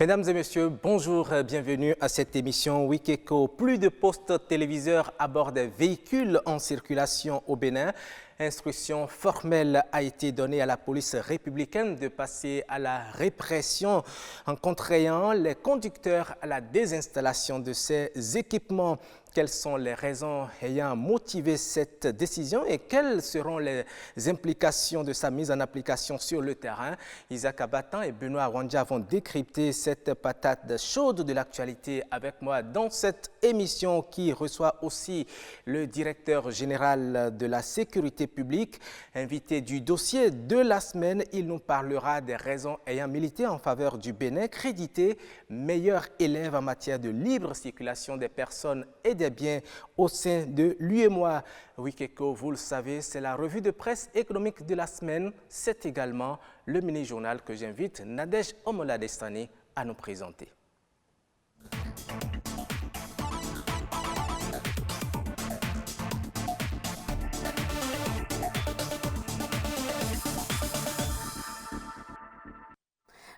Mesdames et messieurs, bonjour, bienvenue à cette émission Week-Echo. Plus de postes téléviseurs à bord des véhicules en circulation au Bénin. Instruction formelle a été donnée à la police républicaine de passer à la répression en contraignant les conducteurs à la désinstallation de ces équipements. Quelles sont les raisons ayant motivé cette décision et quelles seront les implications de sa mise en application sur le terrain? Isaac Abatan et Benoît Rwandja vont décrypter cette patate chaude de l'actualité avec moi dans cette émission qui reçoit aussi le directeur général de la sécurité publique. Invité du dossier de la semaine, il nous parlera des raisons ayant milité en faveur du Bénin, crédité meilleur élève en matière de libre circulation des personnes et des biens au sein de l'UEMOA. Week-Echo, vous le savez, c'est la revue de presse économique de la semaine. C'est également le mini-journal que j'invite Nadège Omoladestani à nous présenter.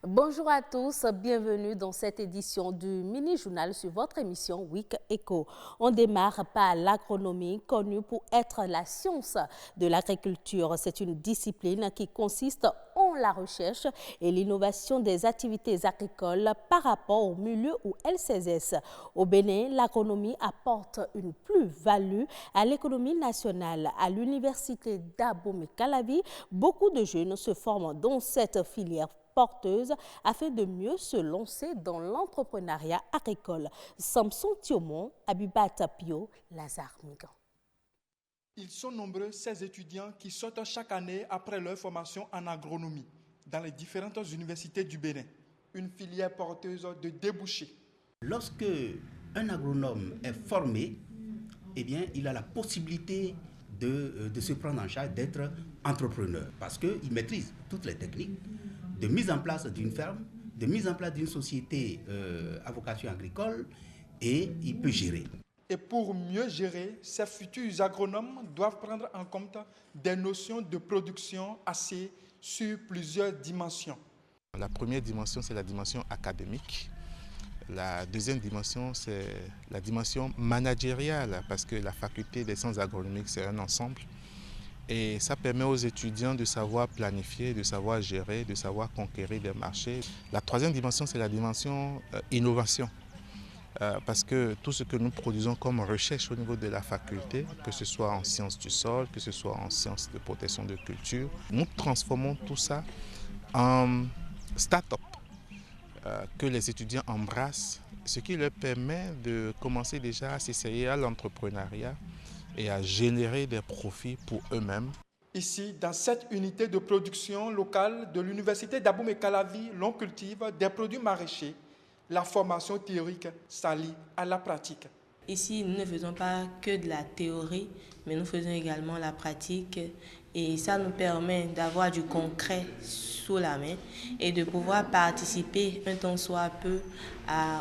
Bonjour à tous, bienvenue dans cette édition du mini-journal sur votre émission Week-Echo. On démarre par l'agronomie, connue pour être la science de l'agriculture. C'est une discipline qui consiste en la recherche et l'innovation des activités agricoles par rapport au milieu où elles s'exercent. Au Bénin, l'agronomie apporte une plus-value à l'économie nationale. À l'université d'Abomey-Calavi, beaucoup de jeunes se forment dans cette filière porteuse afin de mieux se lancer dans l'entrepreneuriat agricole. Samson Thiomon, Abibat Tapio, Lazare Migan. Ils sont nombreux, ces étudiants qui sortent chaque année après leur formation en agronomie dans les différentes universités du Bénin. Une filière porteuse de débouchés. Lorsque un agronome est formé, eh bien, il a la possibilité de se prendre en charge, d'être entrepreneur parce qu'il maîtrise toutes les techniques de mise en place d'une ferme, de mise en place d'une société à vocation agricole et il peut gérer. Et pour mieux gérer, ces futurs agronomes doivent prendre en compte des notions de production axées sur plusieurs dimensions. La première dimension, c'est la dimension académique. La deuxième dimension, c'est la dimension managériale, parce que la faculté des sciences agronomiques, c'est un ensemble. Et ça permet aux étudiants de savoir planifier, de savoir gérer, de savoir conquérir des marchés. La troisième dimension, c'est la dimension innovation. Parce que tout ce que nous produisons comme recherche au niveau de la faculté, que ce soit en sciences du sol, que ce soit en sciences de protection de culture, nous transformons tout ça en start-up que les étudiants embrassent, ce qui leur permet de commencer déjà à s'essayer à l'entrepreneuriat et à générer des profits pour eux-mêmes. Ici, dans cette unité de production locale de l'université d'Abomey-Calavi, l'on cultive des produits maraîchers. La formation théorique s'allie à la pratique. Ici, nous ne faisons pas que de la théorie, mais nous faisons également la pratique. Et ça nous permet d'avoir du concret sous la main et de pouvoir participer un tant soit peu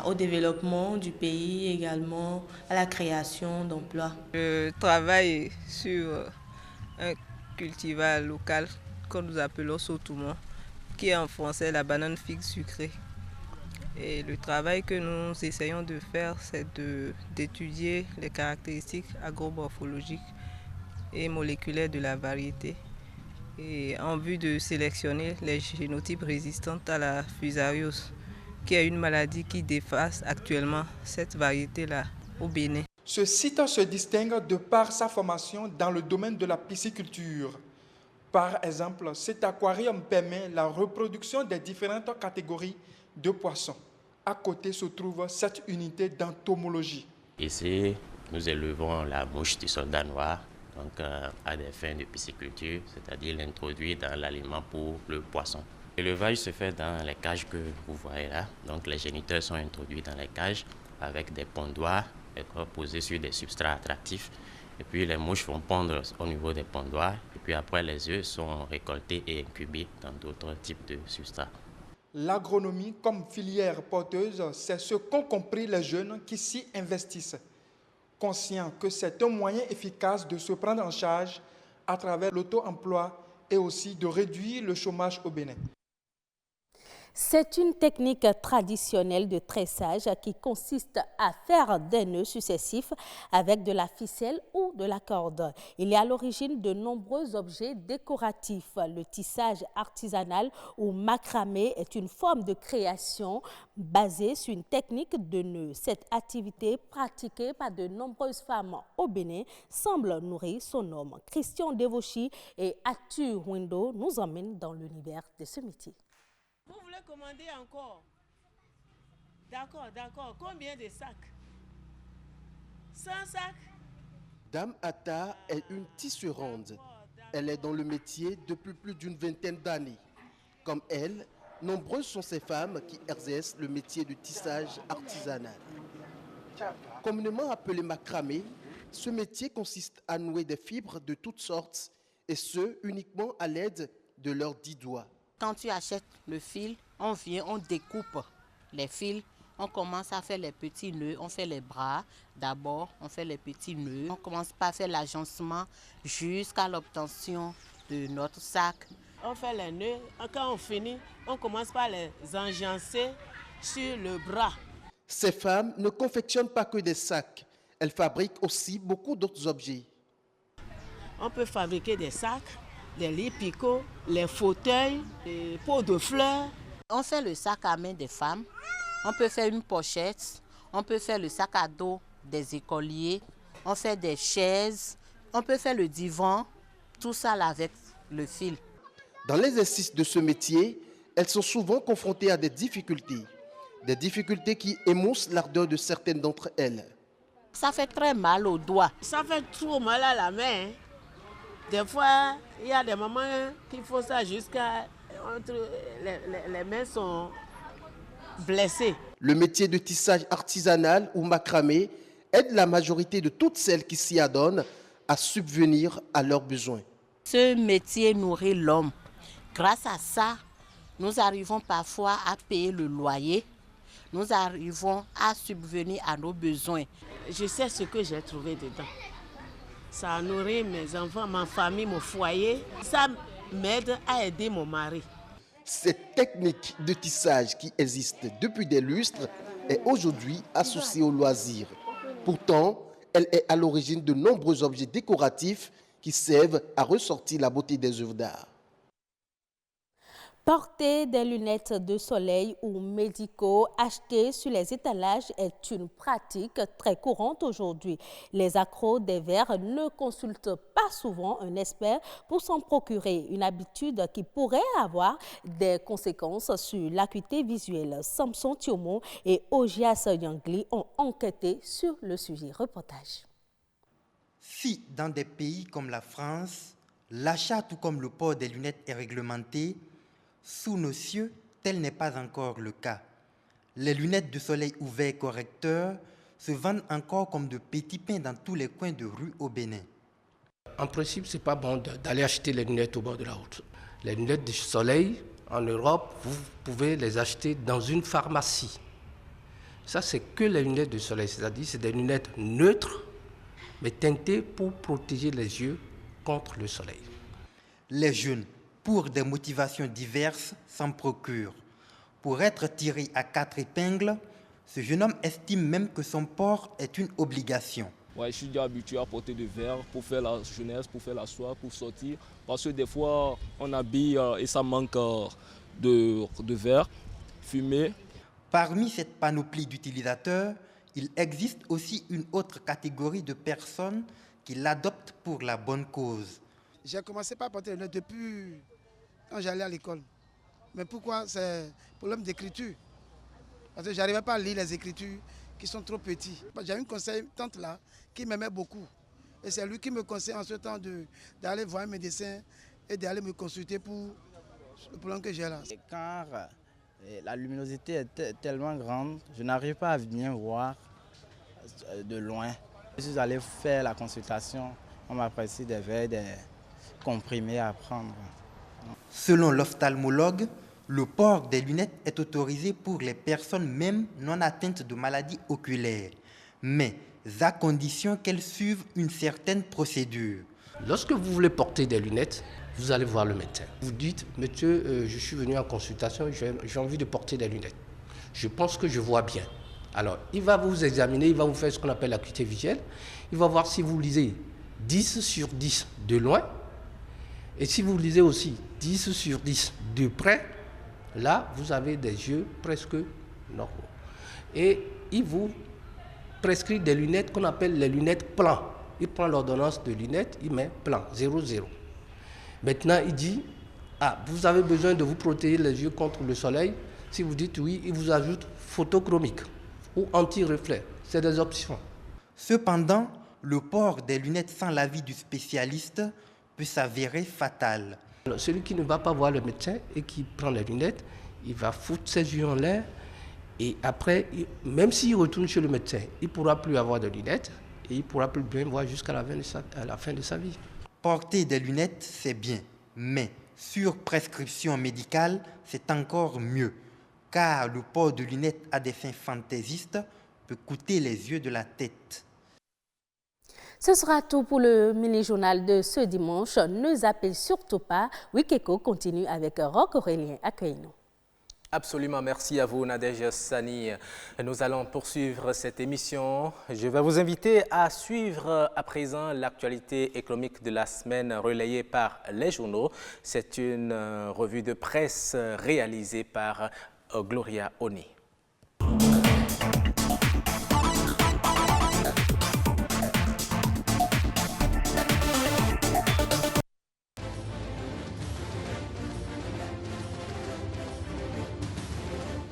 au développement du pays, également à la création d'emplois. Je travaille sur un cultivar local que nous appelons Sotoumon, qui est en français la banane figue sucrée. Et le travail que nous essayons de faire, c'est d'étudier les caractéristiques agromorphologiques et moléculaires de la variété, et en vue de sélectionner les génotypes résistants à la fusariose, qui est une maladie qui dévaste actuellement cette variété-là au Bénin. Ce site se distingue de par sa formation dans le domaine de la pisciculture. Par exemple, cet aquarium permet la reproduction des différentes catégories de poissons. À côté se trouve cette unité d'entomologie. Ici, nous élevons la mouche du soldat noir, donc à des fins de pisciculture, c'est-à-dire l'introduire dans l'aliment pour le poisson. L'élevage se fait dans les cages que vous voyez là. Donc les géniteurs sont introduits dans les cages avec des pondoirs posés sur des substrats attractifs. Et puis les mouches vont pondre au niveau des pondoirs. Et puis après, les œufs sont récoltés et incubés dans d'autres types de substrats. L'agronomie comme filière porteuse, c'est ce qu'ont compris les jeunes qui s'y investissent. Conscients que c'est un moyen efficace de se prendre en charge à travers l'auto-emploi et aussi de réduire le chômage au Bénin. C'est une technique traditionnelle de tressage qui consiste à faire des nœuds successifs avec de la ficelle ou de la corde. Il est à l'origine de nombreux objets décoratifs. Le tissage artisanal ou macramé est une forme de création basée sur une technique de nœud. Cette activité pratiquée par de nombreuses femmes au Bénin semble nourrir son homme. Christian Devoshi et Atu Windo nous emmènent dans l'univers de ce métier. Vous voulez commander encore? D'accord. Combien de sacs? 100 sacs? Dame Atta est une tisserande. Elle est dans le métier depuis plus d'une vingtaine d'années. Comme elle, nombreuses sont ces femmes qui exercent le métier de tissage artisanal. Communément appelé macramé, ce métier consiste à nouer des fibres de toutes sortes et ce, uniquement à l'aide de leurs 10 doigts. Quand tu achètes le fil, on vient, on découpe les fils, on commence à faire les petits nœuds, on fait les bras. D'abord, on fait les petits nœuds. On commence par faire l'agencement jusqu'à l'obtention de notre sac. On fait les nœuds. Quand on finit, on commence par les engencer sur le bras. Ces femmes ne confectionnent pas que des sacs. Elles fabriquent aussi beaucoup d'autres objets. On peut fabriquer des sacs, des lits picots, les fauteuils, les pots de fleurs. On fait le sac à main des femmes, on peut faire une pochette, on peut faire le sac à dos des écoliers, on fait des chaises, on peut faire le divan, tout ça là avec le fil. Dans l'exercice de ce métier, elles sont souvent confrontées à des difficultés qui émoussent l'ardeur de certaines d'entre elles. Ça fait très mal aux doigts. Ça fait trop mal à la main. Des fois, il y a des moments qu'il faut ça jusqu'à... Les mains sont blessées. Le métier de tissage artisanal ou macramé aide la majorité de toutes celles qui s'y adonnent à subvenir à leurs besoins. Ce métier nourrit l'homme. Grâce à ça, nous arrivons parfois à payer le loyer. Nous arrivons à subvenir à nos besoins. Je sais ce que j'ai trouvé dedans. Ça a nourri mes enfants, ma famille, mon foyer. Ça m'aide à aider mon mari. Cette technique de tissage qui existe depuis des lustres est aujourd'hui associée au loisir. Pourtant, elle est à l'origine de nombreux objets décoratifs qui servent à ressortir la beauté des œuvres d'art. Porter des lunettes de soleil ou médicaux achetées sur les étalages est une pratique très courante aujourd'hui. Les accros des verres ne consultent pas souvent un expert pour s'en procurer, une habitude qui pourrait avoir des conséquences sur l'acuité visuelle. Samson Thiomo et Ojias Yangli ont enquêté sur le sujet. Reportage. Si dans des pays comme la France, l'achat tout comme le port des lunettes est réglementé, sous nos cieux, tel n'est pas encore le cas. Les lunettes de soleil ouverts correcteurs se vendent encore comme de petits pains dans tous les coins de rue au Bénin. En principe, ce n'est pas bon d'aller acheter les lunettes au bord de la route. Les lunettes de soleil, en Europe, vous pouvez les acheter dans une pharmacie. Ça, c'est que les lunettes de soleil, c'est-à-dire c'est des lunettes neutres, mais teintées pour protéger les yeux contre le soleil. Les jeunes, pour des motivations diverses, s'en procurent. Pour être tiré à 4 épingles, ce jeune homme estime même que son port est une obligation. Ouais, je suis déjà habitué à porter des verres pour faire la jeunesse, pour faire la soirée, pour sortir. Parce que des fois, on habille et ça manque de verre fumé. Parmi cette panoplie d'utilisateurs, il existe aussi une autre catégorie de personnes qui l'adoptent pour la bonne cause. J'ai commencé par porter les lunettes depuis quand j'allais à l'école. Mais pourquoi? C'est un problème d'écriture. Parce que je n'arrivais pas à lire les écritures qui sont trop petits. J'avais une consultante là qui m'aimait beaucoup. Et c'est lui qui me conseille en ce temps d'aller voir un médecin et d'aller me consulter pour le problème que j'ai là. Quand la luminosité est tellement grande, je n'arrive pas à bien voir de loin. Je suis allé faire la consultation. On m'a prescrit des verres, des comprimés à prendre. Selon l'ophtalmologue, le port des lunettes est autorisé pour les personnes même non atteintes de maladies oculaires, mais à condition qu'elles suivent une certaine procédure. Lorsque vous voulez porter des lunettes, vous allez voir le médecin. Vous dites, monsieur, je suis venu en consultation, j'ai envie de porter des lunettes. Je pense que je vois bien. Alors, il va vous examiner, il va vous faire ce qu'on appelle l'acuité visuelle. Il va voir si vous lisez 10 sur 10 de loin. Et si vous lisez aussi 10 sur 10 de près, là, vous avez des yeux presque normaux. Et il vous prescrit des lunettes qu'on appelle les lunettes plans. Il prend l'ordonnance de lunettes, il met plan, 0,0. Maintenant, il dit, vous avez besoin de vous protéger les yeux contre le soleil. Si vous dites oui, il vous ajoute photochromique ou anti-reflet. C'est des options. Cependant, le port des lunettes sans l'avis du spécialiste peut s'avérer fatal. Alors, celui qui ne va pas voir le médecin et qui prend les lunettes, il va foutre ses yeux en l'air et après, même s'il retourne chez le médecin, il ne pourra plus avoir de lunettes et il ne pourra plus bien voir jusqu'à la fin de sa vie. Porter des lunettes, c'est bien, mais sur prescription médicale, c'est encore mieux, car le port de lunettes à des fins fantaisistes peut coûter les yeux de la tête. Ce sera tout pour le mini-journal de ce dimanche. Ne zappez surtout pas. Wikeko continue avec Roch Aurélien. Accueillez-nous. Absolument, merci à vous Nadège Sani. Nous allons poursuivre cette émission. Je vais vous inviter à suivre à présent l'actualité économique de la semaine relayée par les journaux. C'est une revue de presse réalisée par Gloria Oni.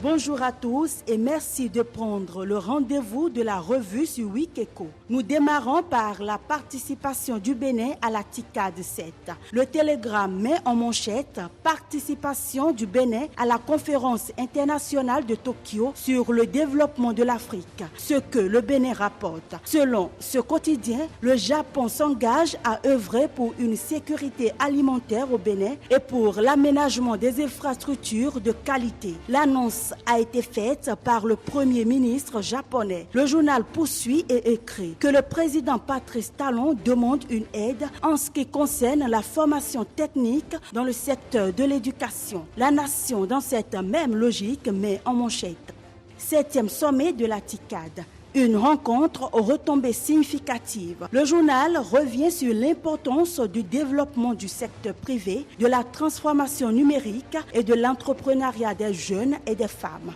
Bonjour à tous et merci de prendre le rendez-vous de la revue sur Wikeko. Nous démarrons par la participation du Bénin à la TICAD 7. Le télégramme met en manchette « Participation du Bénin à la conférence internationale de Tokyo sur le développement de l'Afrique ». Ce que le Bénin rapporte. Selon ce quotidien, le Japon s'engage à œuvrer pour une sécurité alimentaire au Bénin et pour l'aménagement des infrastructures de qualité. L'annonce a été faite par le Premier ministre japonais. Le journal poursuit et écrit que le président Patrice Talon demande une aide en ce qui concerne la formation technique dans le secteur de l'éducation. La nation, dans cette même logique, met en manchette 7e sommet de la TICAD. Une rencontre aux retombées significatives. Le journal revient sur l'importance du développement du secteur privé, de la transformation numérique et de l'entrepreneuriat des jeunes et des femmes.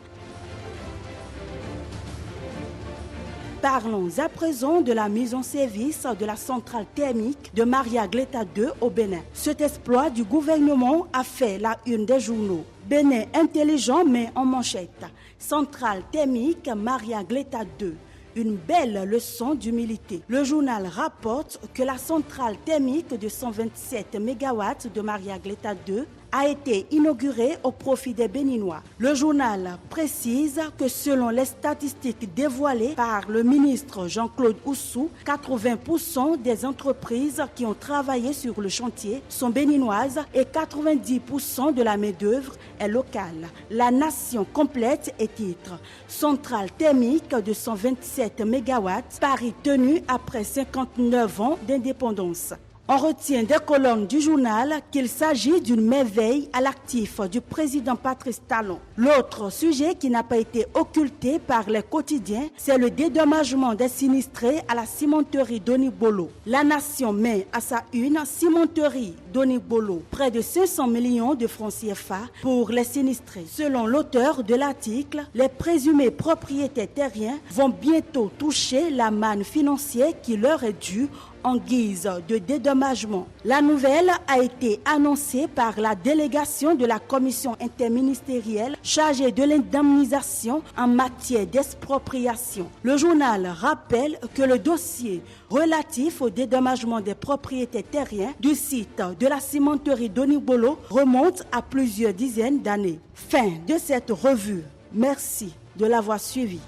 Parlons à présent de la mise en service de la centrale thermique de Maria Gleta 2 au Bénin. Cet exploit du gouvernement a fait la une des journaux. Bénin intelligent met en manchette. Centrale thermique Maria Gleta 2. Une belle leçon d'humilité. Le journal rapporte que la centrale thermique de 127 MW de Maria Gleta 2 a été inaugurée au profit des Béninois. Le journal précise que selon les statistiques dévoilées par le ministre Jean-Claude Oussou, 80% des entreprises qui ont travaillé sur le chantier sont béninoises et 90% de la main-d'œuvre est locale. La nation complète et titre centrale thermique de 127 MW, Paris tenu après 59 ans d'indépendance. On retient des colonnes du journal qu'il s'agit d'une merveille à l'actif du président Patrice Talon. L'autre sujet qui n'a pas été occulté par les quotidiens, c'est le dédommagement des sinistrés à la cimenterie d'Onibolo. La nation met à sa une cimenterie d'Onibolo près de 500 millions de francs CFA pour les sinistrés. Selon l'auteur de l'article, les présumés propriétaires terriens vont bientôt toucher la manne financière qui leur est due en guise de dédommagement. La nouvelle a été annoncée par la délégation de la commission interministérielle chargée de l'indemnisation en matière d'expropriation. Le journal rappelle que le dossier relatif au dédommagement des propriétaires terriens du site de la cimenterie d'Onibolo remonte à plusieurs dizaines d'années. Fin de cette revue. Merci de l'avoir suivi.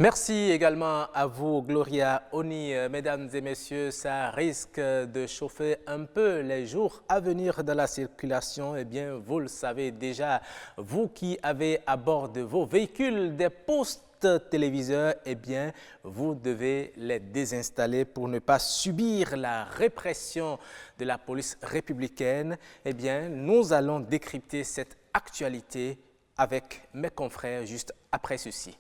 Merci également à vous, Gloria Oni. Mesdames et messieurs, ça risque de chauffer un peu les jours à venir dans la circulation. Eh bien, vous le savez déjà, vous qui avez à bord de vos véhicules des postes postes téléviseurs, eh bien, vous devez les désinstaller pour ne pas subir la répression de la police républicaine. Eh bien, nous allons décrypter cette actualité avec mes confrères juste après ceci.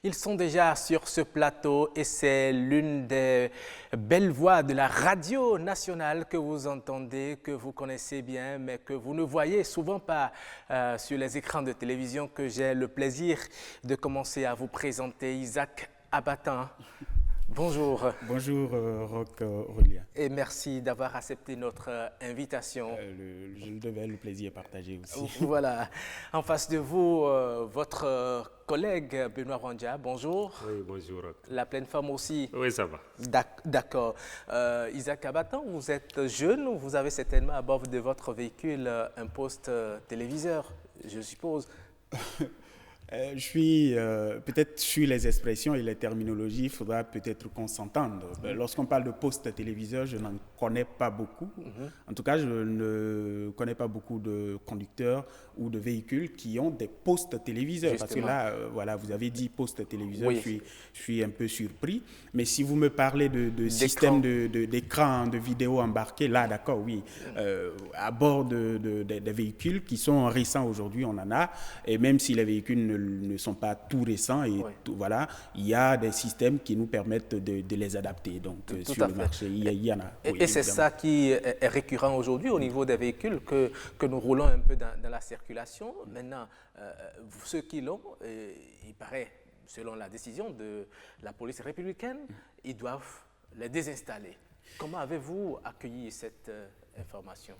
Ils sont déjà sur ce plateau et c'est l'une des belles voix de la radio nationale que vous entendez, que vous connaissez bien, mais que vous ne voyez souvent pas sur les écrans de télévision, que j'ai le plaisir de commencer à vous présenter. Isaac Abatan. Bonjour. Bonjour Roch Aurélien. Et merci d'avoir accepté notre invitation. Je le devais, le plaisir partagé aussi. Voilà. En face de vous, votre collègue Benoît Randja. Bonjour. Oui, bonjour. La pleine forme aussi. Oui, ça va. D'accord. Isaac Abatan, vous êtes jeune, vous avez certainement à bord de votre véhicule un poste téléviseur, je suppose. Je suis, peut-être sur les expressions et les terminologies, il faudra peut-être qu'on s'entende. Lorsqu'on parle de poste téléviseur, je n'en connais pas beaucoup. En tout cas, je ne connais pas beaucoup de conducteurs ou de véhicules qui ont des postes téléviseurs. Justement. Parce que là, voilà, vous avez dit poste téléviseur, oui. je suis un peu surpris. Mais si vous me parlez de système d'écran, de vidéo embarqué, là, d'accord, oui. À bord des véhicules qui sont récents aujourd'hui, on en a. Et même si les véhicules ne sont pas tout récents, et voilà, il y a des systèmes qui nous permettent de les adapter. Donc, tout sur le marché, il y en a. Et c'est ça qui est récurrent aujourd'hui au niveau des véhicules que nous roulons un peu dans la circulation. Maintenant, ceux qui l'ont, il paraît, selon la décision de la police républicaine, ils doivent les désinstaller. Comment avez-vous accueilli cette information ?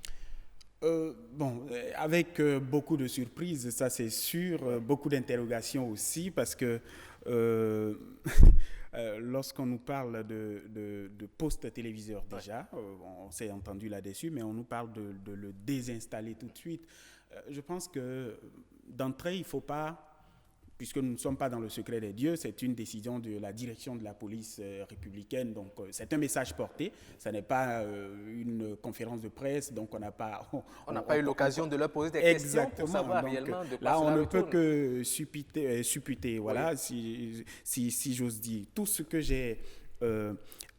Avec beaucoup de surprises, ça c'est sûr, beaucoup d'interrogations aussi, parce que lorsqu'on nous parle de poste téléviseur déjà, on s'est entendu là-dessus, mais on nous parle de le désinstaller tout de suite. Je pense que d'entrée, il ne faut pas, puisque nous ne sommes pas dans le secret des dieux, c'est une décision de la direction de la police républicaine, donc c'est un message porté, ce n'est pas une conférence de presse, donc on n'a pas... On n'a pas eu l'occasion de leur poser des questions pour savoir donc, réellement de quoi là, on ne peut retourne. Que supputer, voilà, oui. si j'ose dire. Tout ce que j'ai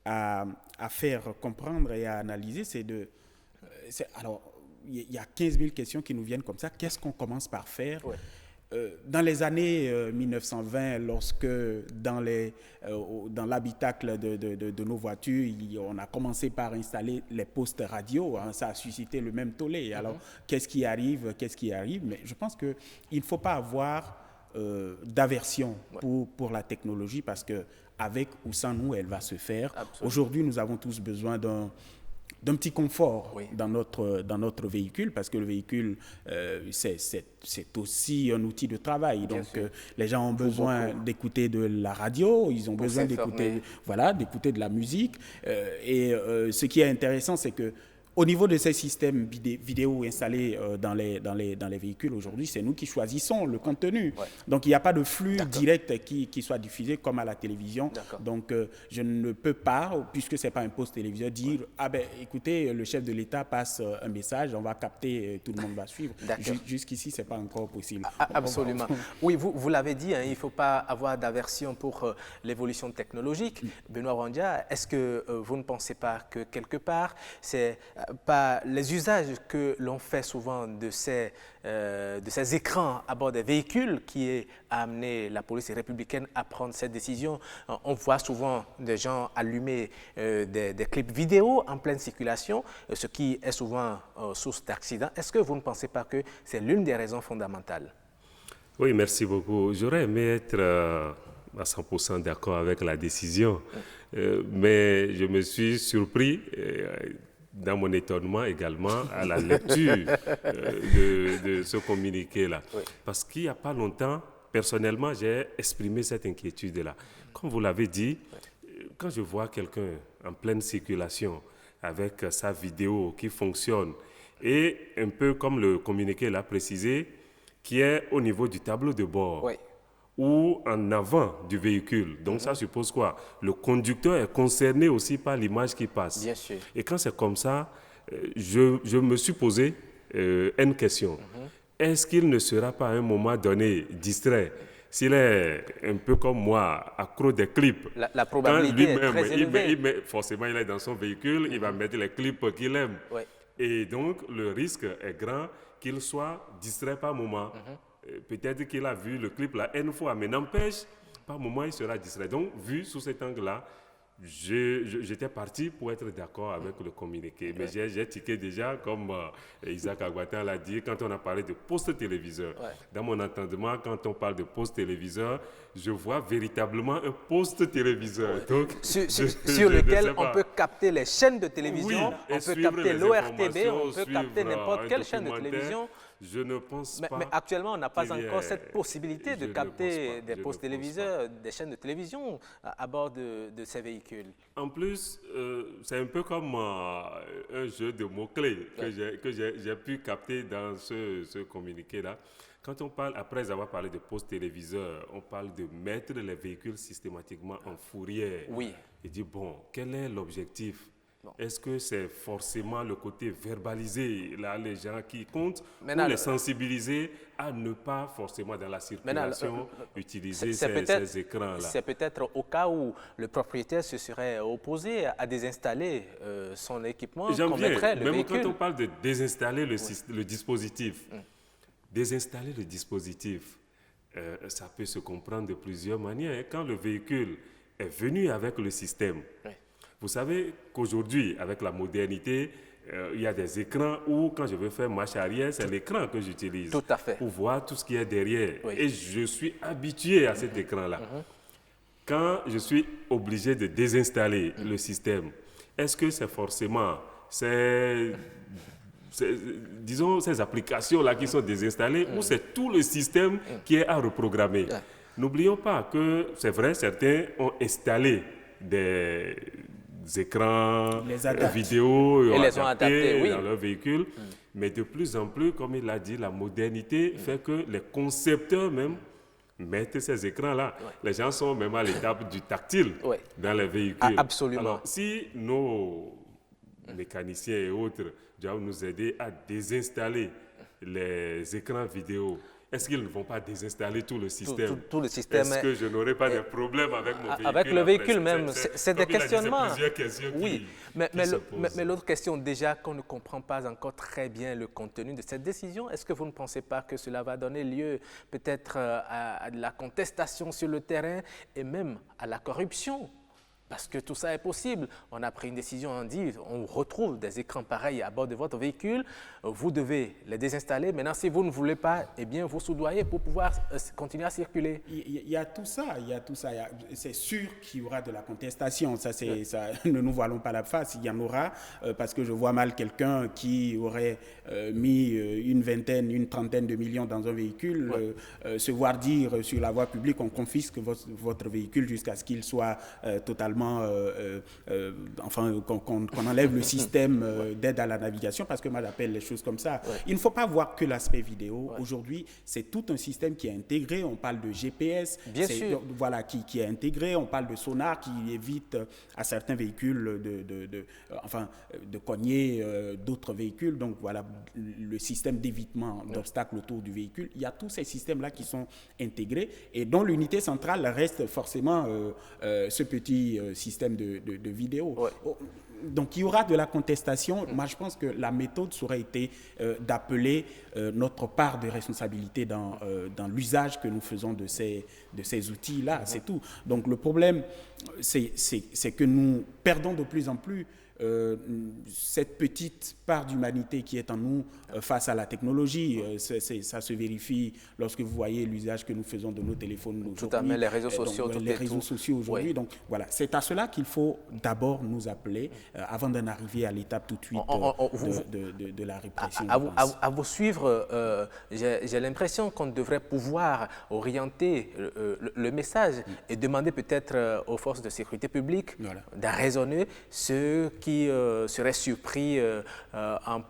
à faire comprendre et à analyser, alors, il y a 15 000 questions qui nous viennent comme ça. Qu'est-ce qu'on commence par faire ? Dans les années 1920, lorsque dans l'habitacle de nos voitures, on a commencé par installer les postes radio, hein, ça a suscité le même tollé. Alors, qu'est-ce qui arrive ? Mais je pense qu'il ne faut pas avoir d'aversion pour la technologie, parce qu'avec ou sans nous, elle va se faire. Aujourd'hui, nous avons tous besoin d'un petit confort dans notre véhicule, parce que le véhicule, c'est aussi un outil de travail. Donc, les gens ont besoin d'écouter de la radio, ils ont besoin d'écouter de la musique. Et ce qui est intéressant, c'est que au niveau de ces systèmes vidéo installés dans les véhicules aujourd'hui, c'est nous qui choisissons le contenu. Donc, il n'y a pas de flux direct qui soit diffusé comme à la télévision. Donc, je ne peux pas, puisque ce n'est pas un poste téléviseur, dire « Ah ben, écoutez, le chef de l'État passe un message, on va capter, tout le monde va suivre ». Jusqu'ici, ce n'est pas encore possible. Absolument. Oui, vous l'avez dit, hein, il ne faut pas avoir d'aversion pour l'évolution technologique. Benoît Randja, est-ce que vous ne pensez pas que quelque part, c'est par les usages que l'on fait souvent de ces écrans à bord des véhicules qui a amené la police républicaine à prendre cette décision? On voit souvent des gens allumer des clips vidéo en pleine circulation, ce qui est souvent source d'accidents. Est-ce que vous ne pensez pas que c'est l'une des raisons fondamentales? Oui, merci beaucoup. J'aurais aimé être à 100% d'accord avec la décision, mais je me suis surpris dans mon étonnement également à la lecture de ce communiqué-là. Parce qu'il n'y a pas longtemps, personnellement, j'ai exprimé cette inquiétude-là. Comme vous l'avez dit, quand je vois quelqu'un en pleine circulation avec sa vidéo qui fonctionne, et un peu comme le communiqué l'a précisé, qui est au niveau du tableau de bord, ou en avant du véhicule. Donc ça suppose quoi? Le conducteur est concerné aussi par l'image qui passe. Bien sûr. Et quand c'est comme ça, je me suis posé une question. Est-ce qu'il ne sera pas à un moment donné distrait? S'il est un peu comme moi, accro des clips, la probabilité est très élevée. Forcément, il est dans son véhicule, il va mettre les clips qu'il aime. Ouais. Et donc, le risque est grand qu'il soit distrait par moment. Peut-être qu'il a vu le clip là une fois, mais n'empêche, par moment, il sera distrait. Donc, vu sous cet angle-là, j'étais parti pour être d'accord avec le communiqué. Mais j'ai tiqué déjà, comme Isaac Aguatin l'a dit, quand on a parlé de poste téléviseur. Dans mon entendement, quand on parle de poste téléviseur, je vois véritablement un poste téléviseur. Donc, sur lequel on peut capter les chaînes de télévision, oui, on peut capter l'ORTB, on peut capter n'importe quelle chaîne de télévision. Je ne pense pas. Mais actuellement, on n'a pas encore cette possibilité de capter des postes téléviseurs, des chaînes de télévision à bord de ces véhicules. En plus, c'est un peu comme un jeu de mots-clés que j'ai pu capter dans ce communiqué-là. Quand on parle, après avoir parlé de postes téléviseurs, on parle de mettre les véhicules systématiquement en fourrière. Oui. Et dit, bon, quel est l'objectif? Est-ce que c'est forcément le côté verbalisé, là, les gens qui comptent, ou les sensibiliser à ne pas forcément dans la circulation utiliser ces écrans-là? C'est peut-être au cas où le propriétaire se serait opposé à désinstaller son équipement qu'on mettrait le véhicule. Même quand on parle de désinstaller le dispositif, désinstaller le dispositif, ça peut se comprendre de plusieurs manières. Quand le véhicule est venu avec le système, vous savez qu'aujourd'hui, avec la modernité, il y a des écrans où, quand je veux faire marche arrière, c'est l'écran que j'utilise. Tout à fait. Pour voir tout ce qui est derrière. Et je suis habitué à cet écran-là. Quand je suis obligé de désinstaller le système, est-ce que c'est forcément disons, ces applications-là qui sont désinstallées ou c'est tout le système qui est à reprogrammer? N'oublions pas que, c'est vrai, certains ont installé des écrans vidéo et les ont adaptés dans leur véhicule. Mais de plus en plus, comme il l'a dit, la modernité fait que les concepteurs même mettent ces écrans-là. Les gens sont même à l'étape du tactile dans les véhicules. Absolument. Alors, si nos mécaniciens et autres doivent nous aider à désinstaller les écrans vidéo, est-ce qu'ils ne vont pas désinstaller tout le système? Tout le système. Est-ce que je n'aurai pas de problème avec mon véhicule? Avec le véhicule même, c'est des questionnements. Plusieurs questions mais l'autre question, déjà qu'on ne comprend pas encore très bien le contenu de cette décision, est-ce que vous ne pensez pas que cela va donner lieu peut-être à de la contestation sur le terrain et même à la corruption? Parce que tout ça est possible. On a pris une décision, on dit, on retrouve des écrans pareils à bord de votre véhicule, vous devez les désinstaller. Maintenant, si vous ne voulez pas, eh bien, vous soudoyez pour pouvoir continuer à circuler. Il y a tout ça, c'est sûr qu'il y aura de la contestation. Ça, ne nous voilons pas la face, il y en aura, parce que je vois mal quelqu'un qui aurait mis une vingtaine, une trentaine de millions dans un véhicule, se voir dire sur la voie publique, on confisque votre véhicule jusqu'à ce qu'il soit totalement qu'on enlève le système d'aide à la navigation, parce que moi j'appelle les choses comme ça. Il ne faut pas voir que l'aspect vidéo. Aujourd'hui, c'est tout un système qui est intégré. On parle de GPS, voilà, qui est intégré. On parle de sonar qui évite à certains véhicules de cogner d'autres véhicules. Donc voilà, le système d'évitement d'obstacles autour du véhicule. Il y a tous ces systèmes-là qui sont intégrés et dont l'unité centrale reste forcément ce petit système de vidéo. Donc il y aura de la contestation. Moi je pense que la méthode aurait été d'appeler notre part de responsabilité dans l'usage que nous faisons de ces outils-là, c'est tout. Donc le problème, c'est que nous perdons de plus en plus cette petite part d'humanité qui est en nous face à la technologie. Ça se vérifie lorsque vous voyez l'usage que nous faisons de nos téléphones aujourd'hui. Tout à fait, les réseaux sociaux. Les réseaux sociaux aujourd'hui. Donc voilà, c'est à cela qu'il faut d'abord nous appeler avant d'en arriver à l'étape tout de suite de la répression. À vous suivre, j'ai l'impression qu'on devrait pouvoir orienter le message et demander peut-être aux forces de sécurité publique de raisonner ceux qui qui seraient surpris en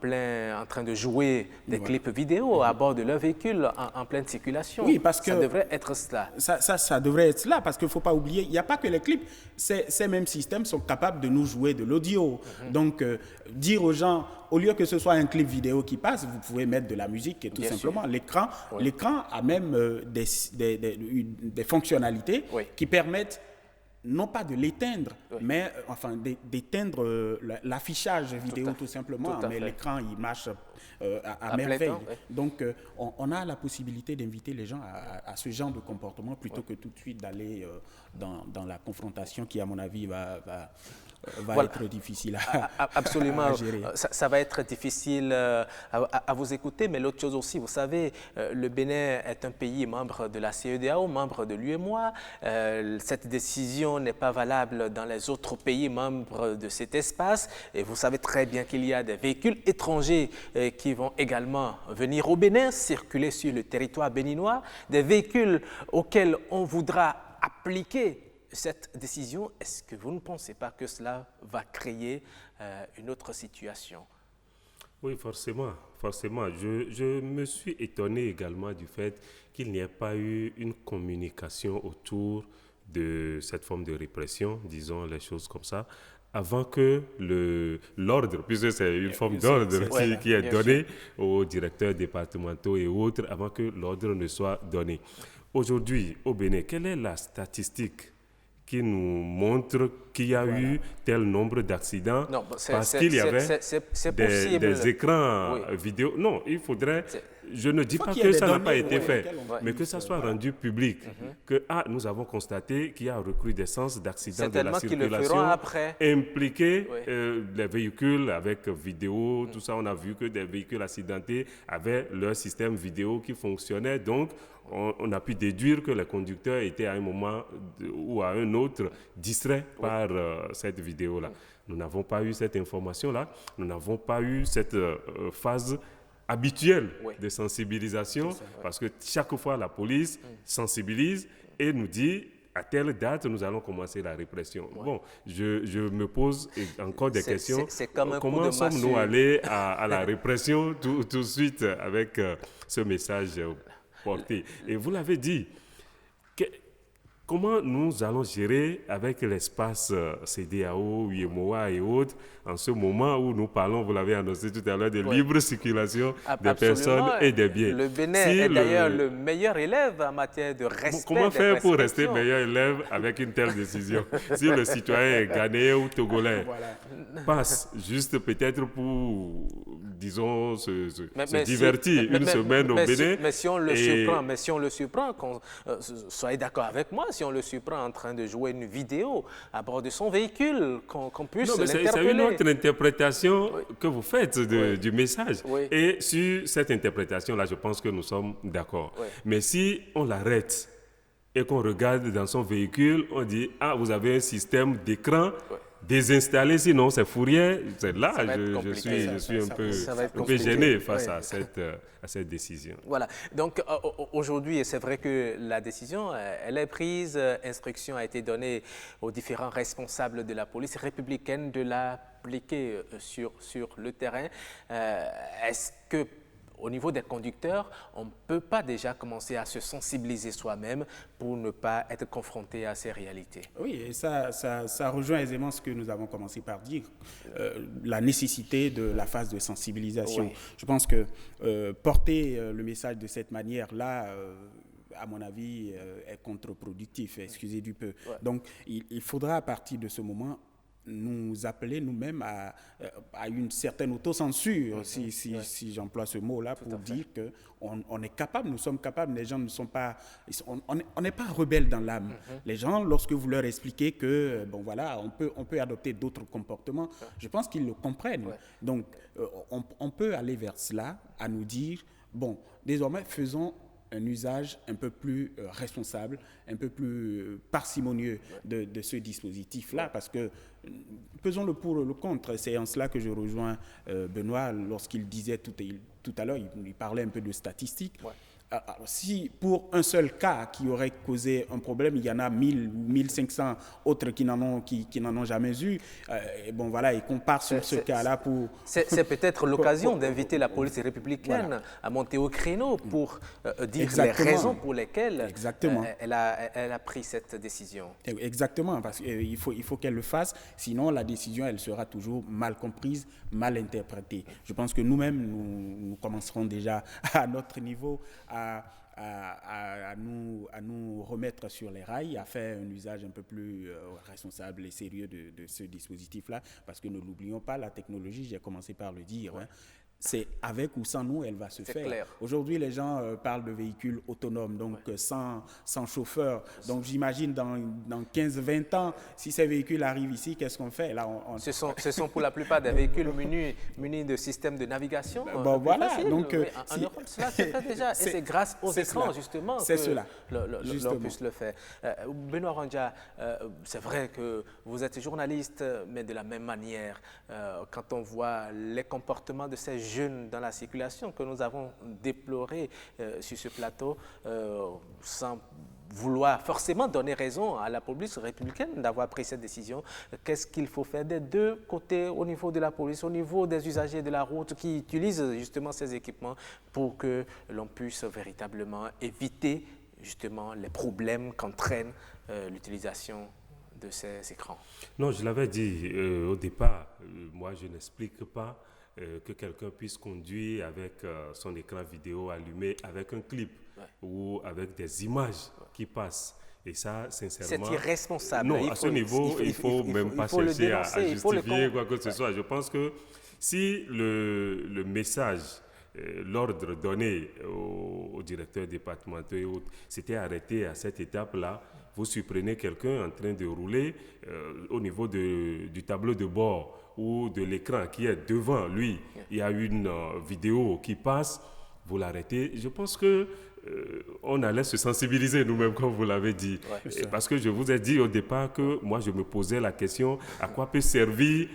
train de jouer des clips vidéo à bord de leur véhicule en pleine circulation. Oui, parce que ça devrait être cela. Ça devrait être cela, parce qu'il ne faut pas oublier, il n'y a pas que les clips. Ces mêmes systèmes sont capables de nous jouer de l'audio. Donc, dire aux gens, au lieu que ce soit un clip vidéo qui passe, vous pouvez mettre de la musique et tout simplement. L'écran a même des fonctionnalités qui permettent non pas de l'éteindre, mais enfin d'éteindre l'affichage vidéo tout simplement, mais l'écran il marche à merveille. Donc on a la possibilité d'inviter les gens à ce genre de comportement plutôt que tout de suite d'aller dans la confrontation qui à mon avis va être difficile absolument. à gérer. Ça va être difficile à vous écouter, mais l'autre chose aussi, vous savez, le Bénin est un pays membre de la CEDEAO, membre de l'UEMOA. Cette décision n'est pas valable dans les autres pays membres de cet espace. Et vous savez très bien qu'il y a des véhicules étrangers qui vont également venir au Bénin, circuler sur le territoire béninois, des véhicules auxquels on voudra appliquer cette décision. Est-ce que vous ne pensez pas que cela va créer une autre situation? Oui, forcément. Je me suis étonné également du fait qu'il n'y ait pas eu une communication autour de cette forme de répression, disons les choses comme ça, avant que l'ordre, puisque c'est une forme d'ordre qui est donnée aux directeurs départementaux et autres, avant que l'ordre ne soit donné. Aujourd'hui, au Bénin, quelle est la statistique qui nous montre qu'il y a eu tel nombre d'accidents parce qu'il y avait des écrans vidéo? Non, il faudrait... Je ne dis pas que ça n'a pas été fait, mais que ça soit rendu public. Que nous avons constaté qu'il y a une recrudescence d'accidents de la circulation impliqués les véhicules avec vidéo, tout ça. On a vu que des véhicules accidentés avaient leur système vidéo qui fonctionnait. Donc, on a pu déduire que les conducteurs étaient à un moment ou à un autre distraits par cette vidéo-là. Nous n'avons pas eu cette information-là. Nous n'avons pas eu cette phase habituelle de sensibilisation, parce que chaque fois la police sensibilise et nous dit à telle date nous allons commencer la répression. Bon, je me pose encore des questions. Comment sommes-nous allés à la répression tout de suite avec ce message porté? Et vous l'avez dit, comment nous allons gérer avec l'espace CEDEAO, UEMOA et autres en ce moment où nous parlons, vous l'avez annoncé tout à l'heure, de libre circulation des personnes et des biens. Le Bénin est d'ailleurs le meilleur élève en matière de respect. Comment faire pour rester meilleur élève avec une telle décision? Si le citoyen ghanéen ou togolais passe juste peut-être pour, disons, se divertir une semaine au Bénin. Mais si on le surprend, soyez d'accord avec moi, si on le surprend en train de jouer une vidéo à bord de son véhicule, qu'on puisse l'interpeller. C'est une autre interprétation que vous faites du message. Et sur cette interprétation-là, je pense que nous sommes d'accord. Mais si on l'arrête et qu'on regarde dans son véhicule, on dit « Ah, vous avez un système d'écran désinstallé, sinon c'est fourrière ». Là, je suis un peu gêné face à cette décision. Voilà. Donc, aujourd'hui, c'est vrai que la décision, elle est prise. Instruction a été donnée aux différents responsables de la police républicaine de l'appliquer sur le terrain. Est-ce que au niveau des conducteurs, on ne peut pas déjà commencer à se sensibiliser soi-même pour ne pas être confronté à ces réalités? Oui, et ça rejoint aisément ce que nous avons commencé par dire, la nécessité de la phase de sensibilisation. Je pense que porter le message de cette manière-là, à mon avis, est contre-productif, excusez du peu. Donc, il faudra à partir de ce moment nous appeler nous-mêmes à une certaine autocensure, si j'emploie ce mot-là, pour dire qu'on est capable, nous sommes capables, les gens ne sont pas... On n'est pas rebelles dans l'âme. Les gens, lorsque vous leur expliquez que, bon voilà, on peut adopter d'autres comportements, je pense qu'ils le comprennent. Donc, on peut aller vers cela, à nous dire, bon, désormais, faisons un usage un peu plus responsable, un peu plus parcimonieux de ce dispositif-là, parce que, pesons le pour et le contre, c'est en cela que je rejoins Benoît lorsqu'il disait tout à l'heure, il parlait un peu de statistiques. Alors, si pour un seul cas qui aurait causé un problème, il y en a 1000 ou 1500 autres qui n'en ont jamais eu, et bon voilà, et qu'on part sur ce cas-là pour... C'est peut-être l'occasion d'inviter la police républicaine à monter au créneau pour dire les raisons pour lesquelles elle a pris cette décision. Exactement, parce qu'il faut qu'elle le fasse, sinon la décision, elle sera toujours mal comprise, mal interprétée. Je pense que nous-mêmes, nous commencerons déjà à notre niveau à nous remettre sur les rails, à faire un usage un peu plus responsable et sérieux de ce dispositif-là, parce que ne l'oublions pas, la technologie, j'ai commencé par le dire, c'est avec ou sans nous, elle va se faire. Clair. Aujourd'hui, les gens parlent de véhicules autonomes, donc sans chauffeur. Donc j'imagine dans 15-20 ans, si ces véhicules arrivent ici, qu'est-ce qu'on fait? Là, ce sont pour la plupart des véhicules munis de systèmes de navigation. Voilà. Facile. Donc, en Europe, cela se fait déjà. Et c'est grâce aux écrans, justement, que l'on puisse le faire. Benoît Randja, c'est vrai que vous êtes journaliste, mais de la même manière, quand on voit les comportements de ces jeunes dans la circulation que nous avons déploré sur ce plateau, sans vouloir forcément donner raison à la police républicaine d'avoir pris cette décision. Qu'est-ce qu'il faut faire des deux côtés, au niveau de la police, au niveau des usagers de la route qui utilisent justement ces équipements pour que l'on puisse véritablement éviter justement les problèmes qu'entraîne l'utilisation de ces écrans? Non, je l'avais dit au départ, moi je n'explique pas que quelqu'un puisse conduire avec son écran vidéo allumé avec un clip ou avec des images qui passent. Et ça, sincèrement... C'est irresponsable. Non, à ce niveau, il ne faut même pas chercher à justifier quoi que ce soit. Je pense que si le message, l'ordre donné au directeur départemental et autres, s'était arrêté à cette étape-là, vous surprenez quelqu'un en train de rouler au niveau du tableau de bord ou de l'écran qui est devant lui, il y a une vidéo qui passe, vous l'arrêtez. Je pense que on allait se sensibiliser nous-mêmes, comme vous l'avez dit. Parce que je vous ai dit au départ que moi, je me posais la question, à quoi peut servir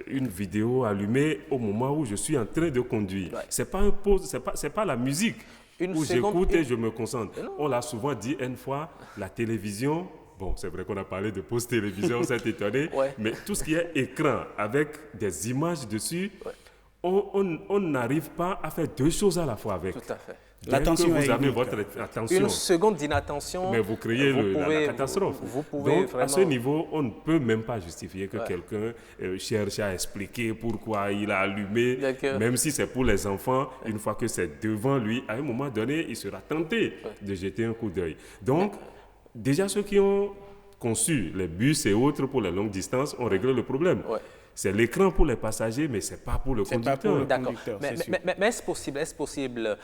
une vidéo allumée au moment où je suis en train de conduire? C'est pas un pause, c'est pas la musique où j'écoute et je me concentre. On l'a souvent dit une fois, la télévision... Bon, c'est vrai qu'on a parlé de pause télévision, on s'est étonné, mais tout ce qui est écran avec des images dessus, on n'arrive pas à faire deux choses à la fois avec. Tout à fait. L'attention vous avez votre attention. Une seconde d'inattention. Mais vous créez la catastrophe. Vous pouvez donc, vraiment... à ce niveau, on ne peut même pas justifier que quelqu'un cherche à expliquer pourquoi il a allumé, même si c'est pour les enfants. Une fois que c'est devant lui, à un moment donné, il sera tenté de jeter un coup d'œil. Donc, déjà, ceux qui ont conçu les bus et autres pour les longues distances ont réglé le problème. C'est l'écran pour les passagers, mais ce n'est pas pour le conducteur. D'accord. Mais est-ce possible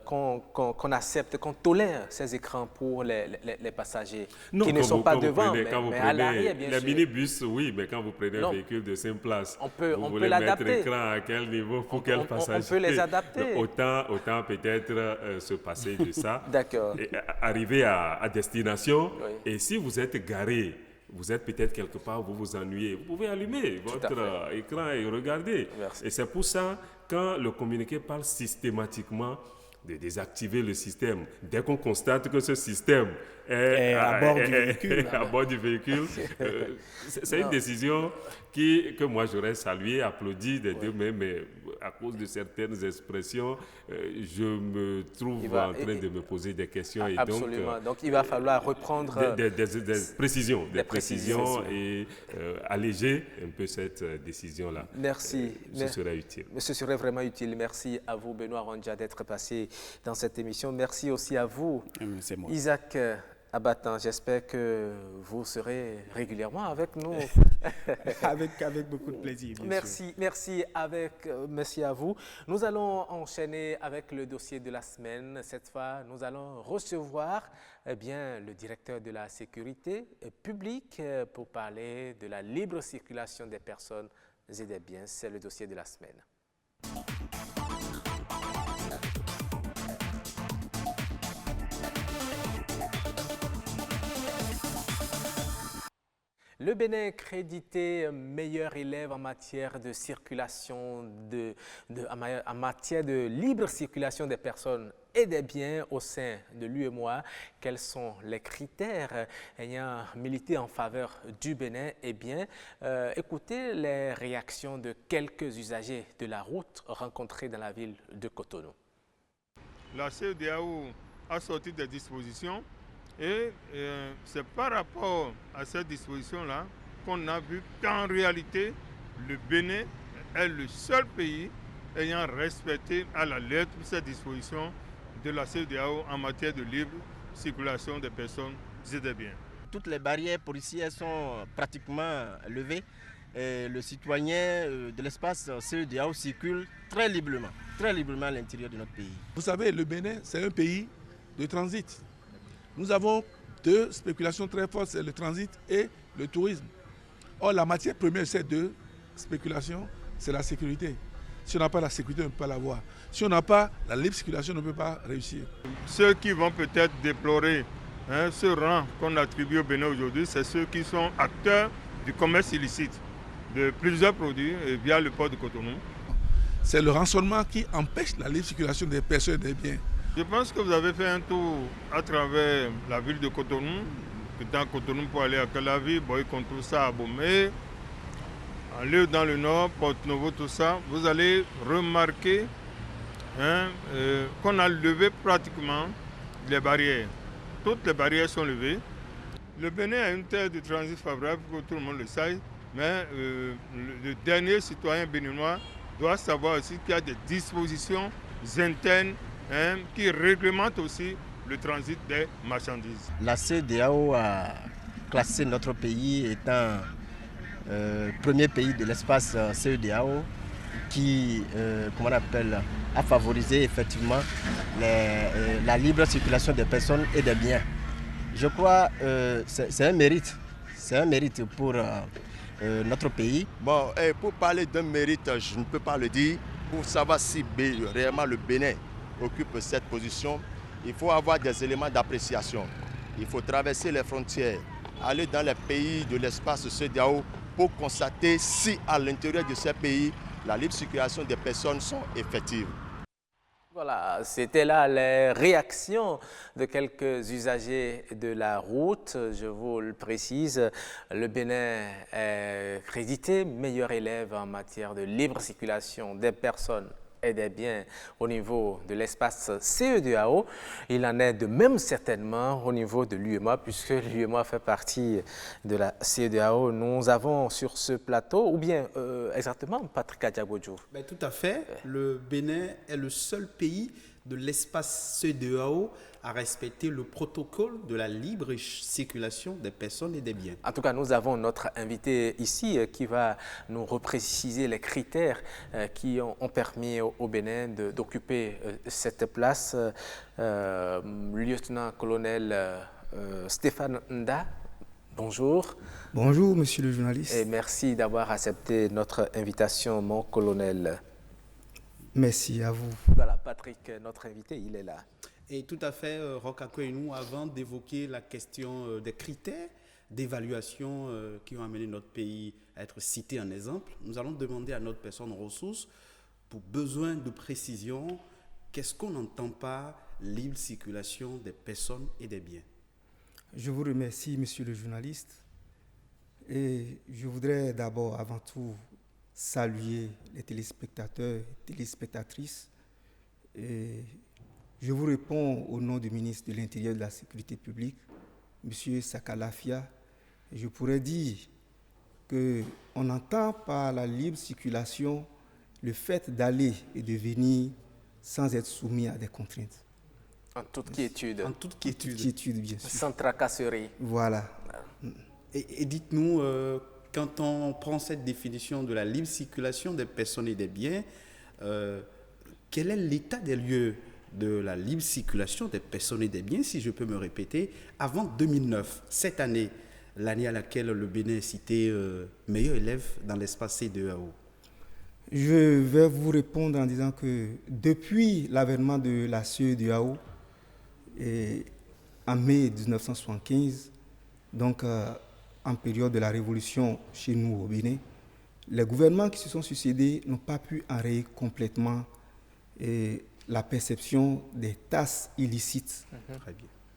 qu'on accepte, qu'on tolère ces écrans pour les passagers qui ne sont pas devant, mais à l'arrière, bien sûr? Les minibus, oui, mais quand vous prenez un véhicule de 5 places, on peut mettre l'écran à quel niveau, pour quel passager? On peut les adapter. Autant peut-être se passer de ça. D'accord. Arriver à destination, et si vous êtes garé, vous êtes peut-être quelque part, vous vous ennuyez, vous pouvez allumer votre écran et regarder. Merci. Et c'est pour ça, quand le communiqué parle systématiquement de désactiver le système, dès qu'on constate que ce système est à bord du véhicule, c'est une décision que moi j'aurais salué, applaudi des deux mains, mais à cause de certaines expressions, je me trouve en train de me poser des questions. Absolument. Donc il va falloir reprendre des précisions, et alléger un peu cette décision-là. Merci. Ce serait utile. Ce serait vraiment utile. Merci à vous, Benoît Randja, d'être passé dans cette émission. Merci aussi à vous, Isaac Abatan. J'espère que vous serez régulièrement avec nous. avec beaucoup de plaisir. Merci à vous. Nous allons enchaîner avec le dossier de la semaine. Cette fois, nous allons recevoir le directeur de la sécurité publique pour parler de la libre circulation des personnes et des biens. C'est le dossier de la semaine. Le Bénin est crédité meilleur élève en matière de circulation, en matière de libre circulation des personnes et des biens au sein de l'UEMOA. Quels sont les critères ayant milité en faveur du Bénin? Eh bien, écoutez les réactions de quelques usagers de la route rencontrés dans la ville de Cotonou. La CEDEAO a sorti des dispositions et c'est par rapport à ces dispositions-là qu'on a vu qu'en réalité, le Bénin est le seul pays ayant respecté à la lettre ces dispositions de la CEDEAO en matière de libre circulation des personnes et des biens. Toutes les barrières policières sont pratiquement levées et le citoyen de l'espace CEDEAO circule très librement à l'intérieur de notre pays. Vous savez, le Bénin, c'est un pays de transit. Nous avons deux spéculations très fortes, c'est le transit et le tourisme. Or, la matière première de ces deux spéculations, c'est la sécurité. Si on n'a pas la sécurité, on ne peut pas l'avoir. Si on n'a pas la libre circulation, on ne peut pas réussir. Ceux qui vont peut-être déplorer ce rang qu'on attribue au Bénin aujourd'hui, c'est ceux qui sont acteurs du commerce illicite de plusieurs produits via le port de Cotonou. C'est le rançonnement qui empêche la libre circulation des personnes et des biens. Je pense que vous avez fait un tour à travers la ville de Cotonou, quittant Cotonou pour aller à Calavi, Boy contre ça à Bomé, aller dans le nord, Porto-Novo, tout ça, vous allez remarquer qu'on a levé pratiquement les barrières. Toutes les barrières sont levées. Le Bénin a une terre de transit favorable, pour que tout le monde le sache, mais le dernier citoyen béninois doit savoir aussi qu'il y a des dispositions internes qui réglementent aussi le transit des marchandises. La CEDEAO a classé notre pays étant premier pays de l'espace CEDEAO qui a favorisé effectivement la libre circulation des personnes et des biens. Je crois que c'est un mérite. C'est un mérite pour notre pays. Bon, pour parler d'un mérite, je ne peux pas le dire. Pour savoir si réellement le Bénin occupe cette position, il faut avoir des éléments d'appréciation. Il faut traverser les frontières, aller dans les pays de l'espace CEDEAO pour constater si à l'intérieur de ces pays, la libre circulation des personnes sont effectives. Voilà, c'était là les réactions de quelques usagers de la route. Je vous le précise, le Bénin est crédité meilleur élève en matière de libre circulation des personnes et des biens au niveau de l'espace CEDEAO. Il en est de même certainement au niveau de l'UEMOA, puisque l'UEMOA fait partie de la CEDEAO. Nous avons sur ce plateau, ou bien exactement, Patrick Adjabodjou. Ben, tout à fait. Le Bénin est le seul pays de l'espace CEDEAO à respecter le protocole de la libre circulation des personnes et des biens. En tout cas, nous avons notre invité ici qui va nous repréciser les critères qui ont permis au Bénin d'occuper cette place. Lieutenant-colonel Stéphane Nda, bonjour. Bonjour, monsieur le journaliste. Et merci d'avoir accepté notre invitation, mon colonel. Merci à vous. Voilà, Patrick, notre invité, il est là. Et tout à fait, Roch Akweynou, avant d'évoquer la question des critères d'évaluation qui ont amené notre pays à être cité en exemple, nous allons demander à notre personne ressource, pour besoin de précision, qu'est-ce qu'on n'entend par libre circulation des personnes et des biens? Je vous remercie, monsieur le journaliste. Et je voudrais d'abord, avant tout, saluer les téléspectateurs et téléspectatrices. Et je vous réponds au nom du ministre de l'Intérieur et de la Sécurité publique, M. Sakalafia. Je pourrais dire qu'on entend par la libre circulation le fait d'aller et de venir sans être soumis à des contraintes. En toute quiétude. En toute quiétude. En toute quiétude, bien sûr. Sans tracasserie. Voilà. Et dites-nous, quand on prend cette définition de la libre circulation des personnes et des biens, quel est l'état des lieux de la libre circulation des personnes et des biens, si je peux me répéter, avant 2009, cette année, l'année à laquelle le Bénin est cité meilleur élève dans l'espace CEDEAO? Je vais vous répondre en disant que depuis l'avènement de la CEDEAO, en mai 1975, donc en période de la révolution chez nous au Bénin, les gouvernements qui se sont succédés n'ont pas pu enrayer complètement la perception des tasses illicites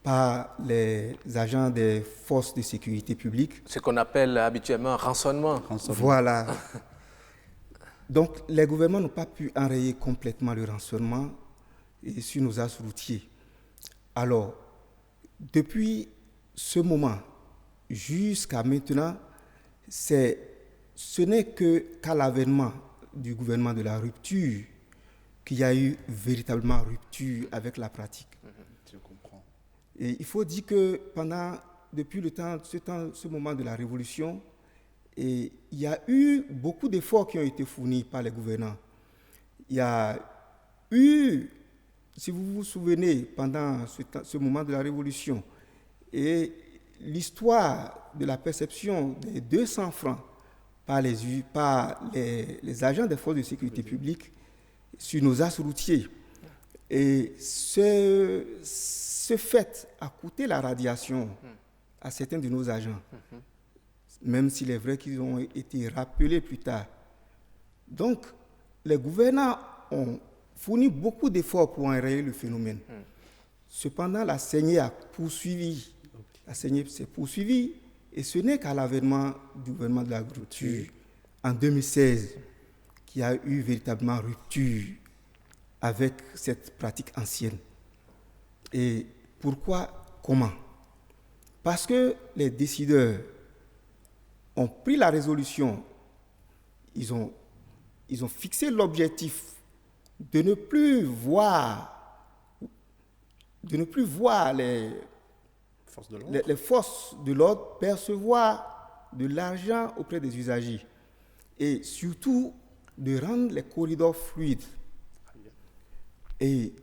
par les agents des forces de sécurité publique. Ce qu'on appelle habituellement rançonnement. Voilà. Donc, les gouvernements n'ont pas pu enrayer complètement le rançonnement sur nos axes routiers. Alors, depuis ce moment jusqu'à maintenant, ce n'est qu'à l'avènement du gouvernement de la rupture qu'il y a eu véritablement rupture avec la pratique. Je comprends. Et il faut dire que depuis ce moment de la Révolution, il y a eu beaucoup d'efforts qui ont été fournis par les gouvernants. Il y a eu, si vous vous souvenez, pendant ce moment de la Révolution, et l'histoire de la perception des 200 francs par les agents des forces de sécurité publique sur nos axes routiers. Et ce fait a coûté la radiation à certains de nos agents, même s'il est vrai qu'ils ont été rappelés plus tard. Donc, les gouvernants ont fourni beaucoup d'efforts pour enrayer le phénomène. Cependant, la saignée a poursuivi. La saignée s'est poursuivie et ce n'est qu'à l'avènement du gouvernement de la rupture en 2016 qu'il y a eu véritablement rupture avec cette pratique ancienne. Et pourquoi? Comment? Parce que les décideurs ont pris la résolution, ils ont fixé l'objectif de ne plus voir les forces de l'ordre percevoir de l'argent auprès des usagers et surtout de rendre les corridors fluides. Et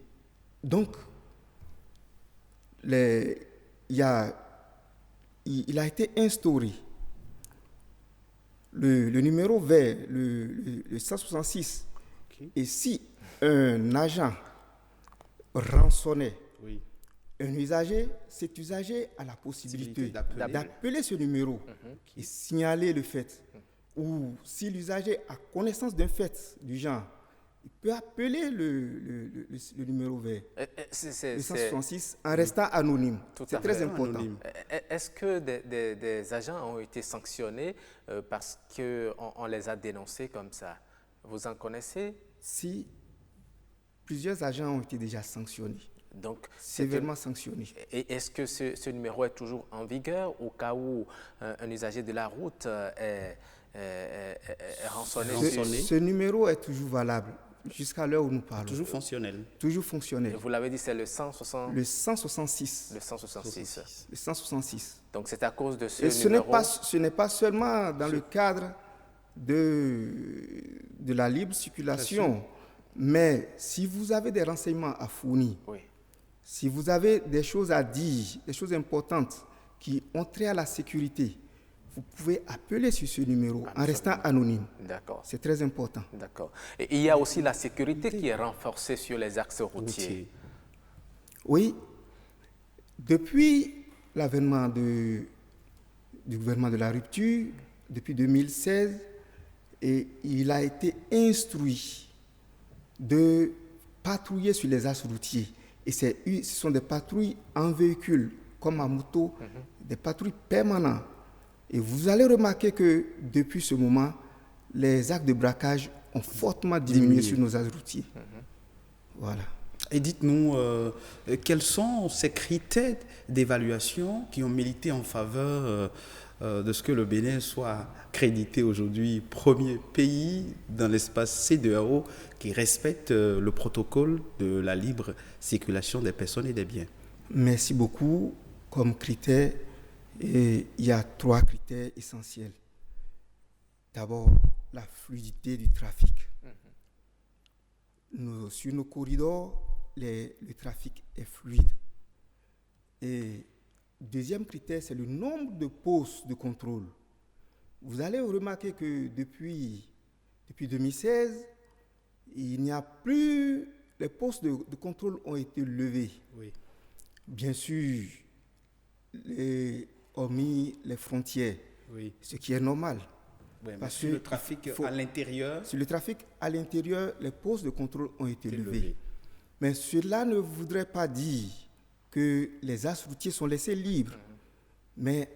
donc, il a été instauré le numéro vert, le 166. Et si un agent rançonnait un usager, cet usager a la possibilité d'appeler ce numéro et signaler le fait. Ou si l'usager a connaissance d'un fait du genre, il peut appeler le numéro vert, le 166, en restant anonyme. C'est très important. Est-ce que des agents ont été sanctionnés parce qu'on les a dénoncés comme ça? Vous en connaissez? Si, plusieurs agents ont été déjà sanctionnés. Donc, sévèrement sanctionnés. Et est-ce que ce numéro est toujours en vigueur au cas où un usager de la route est rançonné? Ce numéro est toujours valable jusqu'à l'heure où nous parlons. Toujours fonctionnel. Toujours fonctionnel. Et vous l'avez dit, c'est le 160... Le 166. Le 166. Le 166. Donc c'est à cause de ce numéro. Ce n'est pas seulement dans le cadre de la libre circulation, mais si vous avez des renseignements à fournir, si vous avez des choses à dire, des choses importantes qui ont trait à la sécurité, vous pouvez appeler sur ce numéro en restant anonyme. D'accord. C'est très important. D'accord. Et il y a aussi la sécurité qui est renforcée sur les axes routiers. Oui. Depuis l'avènement du gouvernement de la rupture, depuis 2016, et il a été instruit de patrouiller sur les axes routiers. Et ce sont des patrouilles en véhicule, comme en moto, des patrouilles permanentes. Et vous allez remarquer que depuis ce moment, les actes de braquage ont fortement diminué sur nos axes routiers. Voilà. Et dites-nous, quels sont ces critères d'évaluation qui ont milité en faveur de ce que le Bénin soit crédité aujourd'hui premier pays dans l'espace C2AO qui respecte le protocole de la libre circulation des personnes et des biens? Merci beaucoup. Comme critère, il y a 3 critères essentiels. D'abord, la fluidité du trafic. Sur nos corridors, le trafic est fluide. Et deuxième critère, c'est le nombre de postes de contrôle. Vous allez remarquer que depuis 2016, il n'y a plus... Les postes de contrôle ont été levés. Bien sûr, hormis les frontières, Oui. Ce qui est normal. Oui, mais sur le trafic à l'intérieur... Sur le trafic à l'intérieur, les postes de contrôle ont été levés. Mais cela ne voudrait pas dire que les axes routiers sont laissés libres. Mais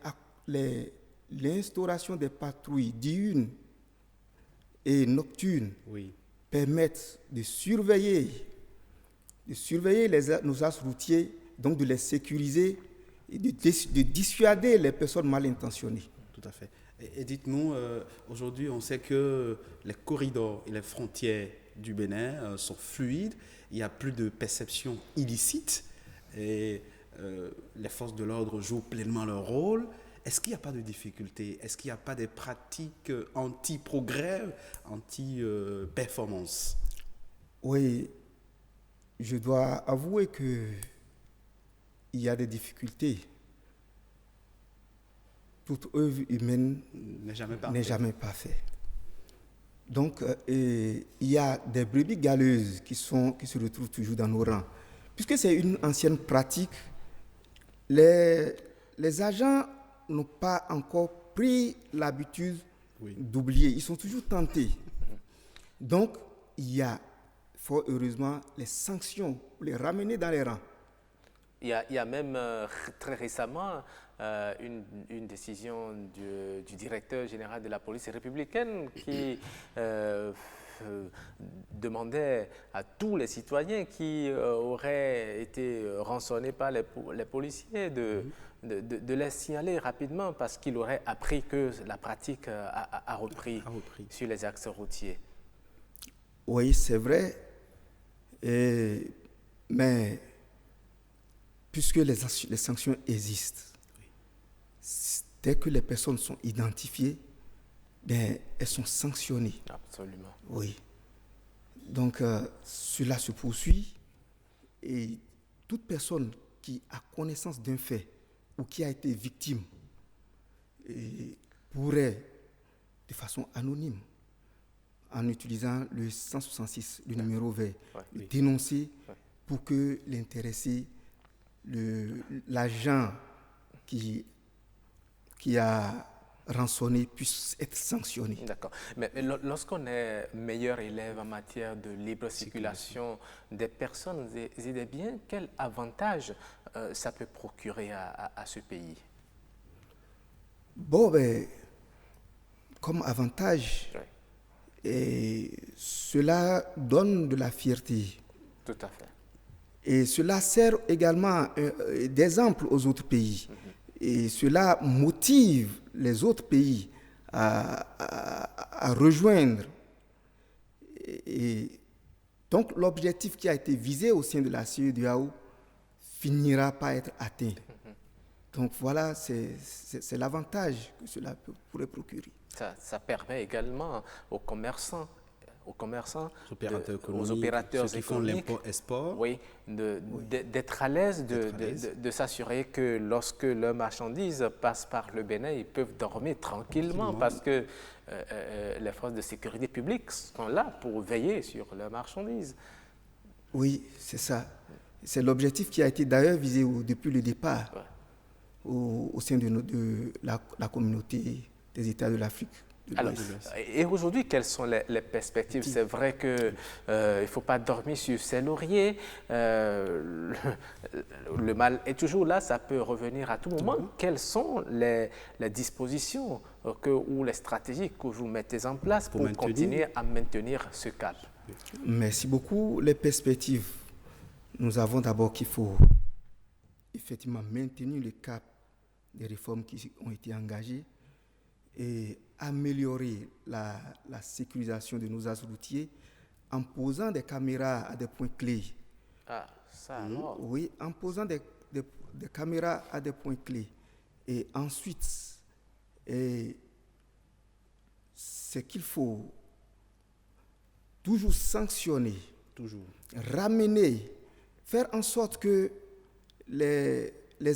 l'instauration des patrouilles diurnes et nocturnes permettent de surveiller nos axes routiers, donc de les sécuriser et de dissuader les personnes mal intentionnées. Tout à fait. Et dites-nous, aujourd'hui, on sait que les corridors et les frontières du Bénin sont fluides, il n'y a plus de perception illicite et les forces de l'ordre jouent pleinement leur rôle. Est-ce qu'il n'y a pas de difficultés? Est-ce qu'il n'y a pas des pratiques anti-progrès, anti-performance? Oui, je dois avouer qu'il y a des difficultés. Toute œuvre humaine n'est jamais parfaite. Donc, il y a des brebis galeuses qui se retrouvent toujours dans nos rangs. Puisque c'est une ancienne pratique, les agents n'ont pas encore pris l'habitude d'oublier. Ils sont toujours tentés. Donc, il y a, fort heureusement, les sanctions pour les ramener dans les rangs. Il y a même très récemment une décision du directeur général de la police républicaine qui demandait à tous les citoyens qui auraient été rançonnés par les policiers de les signaler rapidement parce qu'il aurait appris que la pratique a repris sur les axes routiers. Oui, c'est vrai, mais puisque les sanctions existent, dès que les personnes sont identifiées, elles sont sanctionnées. Absolument. Oui. Donc, cela se poursuit et toute personne qui a connaissance d'un fait ou qui a été victime pourrait, de façon anonyme, en utilisant le 166, le numéro vert, dénoncer pour que l'intéressé, l'agent qui a rançonné puisse être sanctionné. D'accord. Mais lorsqu'on est meilleur élève en matière de libre circulation des personnes et des biens, quel avantage ça peut procurer à ce pays? Bon, comme avantage, cela donne de la fierté. Tout à fait. Et cela sert également d'exemple aux autres pays. Et cela motive les autres pays à rejoindre. Et donc l'objectif qui a été visé au sein de la CEDEAO finira par être atteint. Donc voilà, c'est l'avantage que cela pourrait procurer. Ça permet également aux commerçants, aux opérateurs ceux qui font l'import-export, d'être à l'aise, de s'assurer que lorsque leurs marchandises passent par le Bénin, ils peuvent dormir tranquillement parce que les forces de sécurité publique sont là pour veiller sur leurs marchandises. Oui, c'est ça. C'est l'objectif qui a été d'ailleurs visé depuis le départ au sein de la communauté des États de l'Afrique. Alors, et aujourd'hui, quelles sont les perspectives? C'est vrai qu'il ne faut pas dormir sur ses lauriers. Le mal est toujours là, ça peut revenir à tout moment. Quelles sont les dispositions ou les stratégies que vous mettez en place pour continuer à maintenir ce cap? Merci beaucoup. Les perspectives, nous avons d'abord qu'il faut effectivement maintenir le cap des réformes qui ont été engagées et améliorer la sécurisation de nos axes routiers en posant des caméras à des points clés. Ah, ça alors? Oui, en posant des caméras à des points clés. Et ensuite, c'est qu'il faut toujours sanctionner, ramener, faire en sorte que les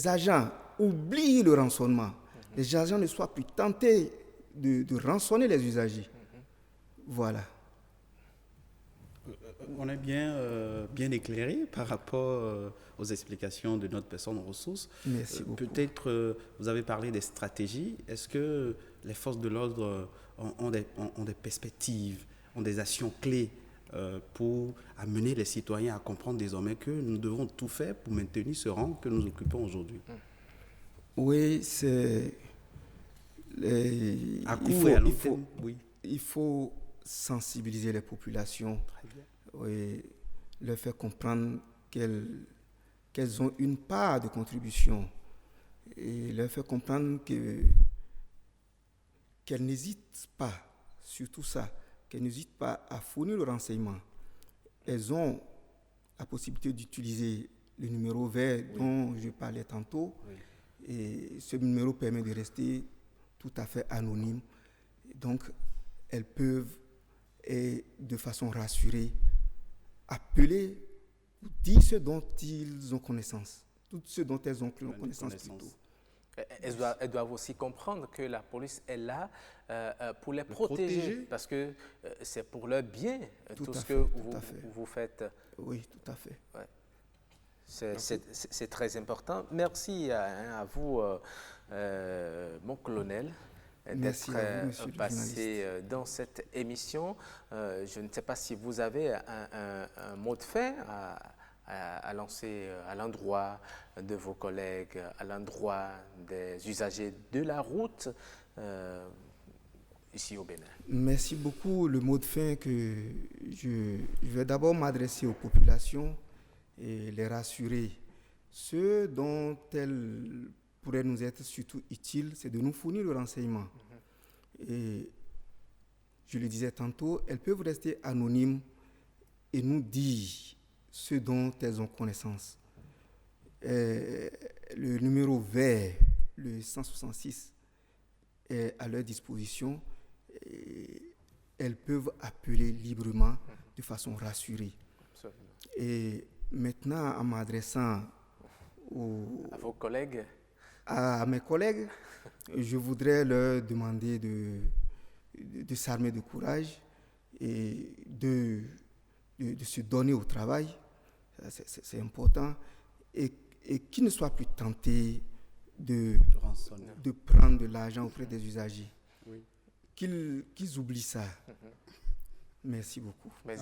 agents oublient le rançonnement. Les agents ne soient plus tentés de rançonner les usagers. Voilà. on est bien éclairé par rapport aux explications de notre personne en ressources. Merci beaucoup. Peut-être, vous avez parlé des stratégies. Est-ce que les forces de l'ordre ont des perspectives, ont des actions clés pour amener les citoyens à comprendre désormais que nous devons tout faire pour maintenir ce rang que nous occupons aujourd'hui? Oui, c'est... Il faut sensibiliser les populations, oui, leur faire comprendre qu'elles ont une part de contribution et leur faire comprendre qu'elles n'hésitent pas, surtout ça, qu'elles n'hésitent pas à fournir le renseignement. Elles ont la possibilité d'utiliser le numéro vert dont je parlais tantôt. Oui. Et ce numéro permet de rester tout à fait anonyme. Donc, elles peuvent, et de façon rassurée, appeler, dire ce dont ils ont connaissance, tout ce dont elles ont connaissance plutôt. Elles doivent aussi comprendre que la police est là pour les protéger, parce que c'est pour leur bien, tout ce que vous faites. Oui, tout à fait. Ouais. C'est très important. Merci à vous, mon colonel, d'être passé dans cette émission. Je ne sais pas si vous avez un mot de fin à lancer à l'endroit de vos collègues, à l'endroit des usagers de la route ici au Bénin. Merci beaucoup. Le mot de fin que je vais d'abord m'adresser aux populations et les rassurer. Ce dont elles pourraient nous être surtout utiles, c'est de nous fournir le renseignement. Et je le disais tantôt, elles peuvent rester anonymes et nous dire ce dont elles ont connaissance. Le numéro vert, le 166, est à leur disposition. Et elles peuvent appeler librement de façon rassurée. Absolument. Et maintenant, en m'adressant à vos collègues, à mes collègues, je voudrais leur demander de s'armer de courage et de se donner au travail. C'est important. Et qu'ils ne soient plus tentés de prendre de l'argent auprès des usagers. Oui. Qu'ils oublient ça. Merci beaucoup. Mais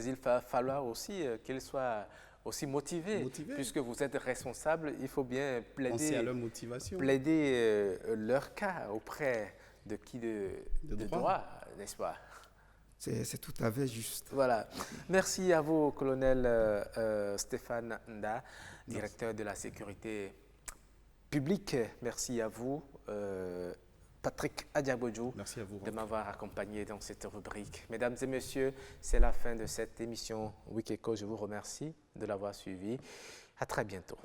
il va falloir aussi qu'ils soient aussi motivés. Puisque vous êtes responsable, il faut bien plaider à leur motivation. Plaider leur cas auprès de qui de droit, n'est-ce pas? C'est tout à fait juste. Voilà. Merci à vous, colonel Stéphane Nda, directeur de la sécurité publique. Merci à vous, Patrick Adiabodjou, de m'avoir accompagné dans cette rubrique. Mesdames et messieurs, c'est la fin de cette émission Week-Eco. Je vous remercie de l'avoir suivi. À très bientôt.